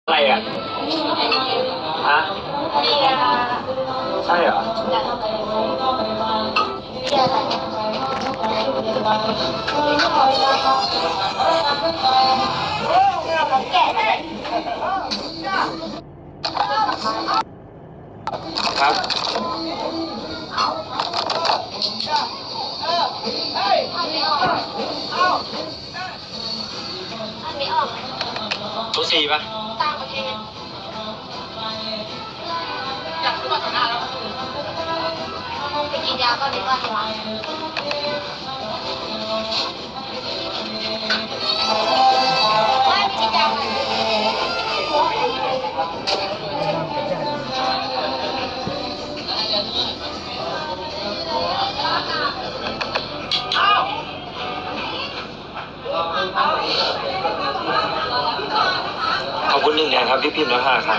อะไรอ่ะฮะใช่เหรอครับทุกซีปะไปกินยาก็ดีกว่าดีกว่าไม่กินยาขอบคุณ1 แทนครับที่พิมพ์แล้วค่ะครับ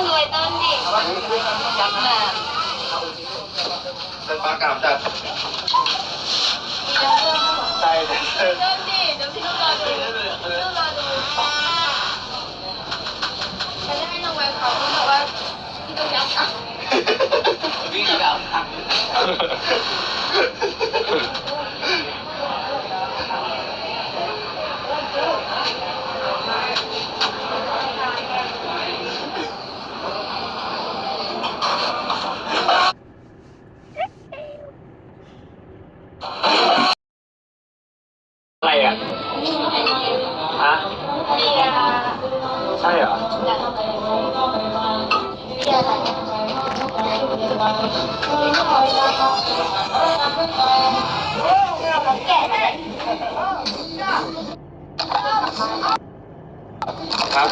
รวยต้นดิเป็นปลากราบจัดใช่ ต้นดิเดี๋ยวพี่ต้องรอดูต้องรอดูฉันจะให้น้องแววเขาบอกว่าพี่ต้องยับอ่ะวิ่งแบบ อะไรอ่ะฮะใช่เหรอครับ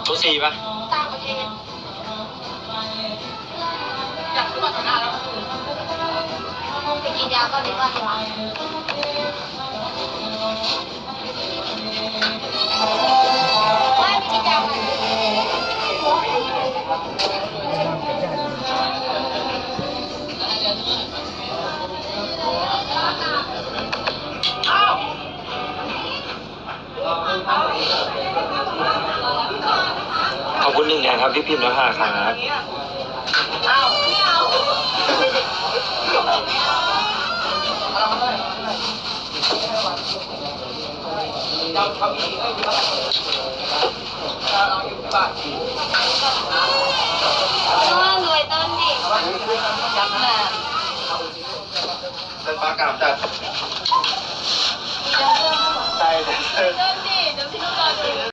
ทุกซีปะต่างประเทศไปกินยาก็ดีกว่าดีกว่าไม่กินยาขอบคุณ1 แทนครับที่พิมพ์แล้วค่ะครับรวยต้นดิเป็นปลากราบจัดใช่ ต้นดิเดี๋ยวพี่ต้องรอดู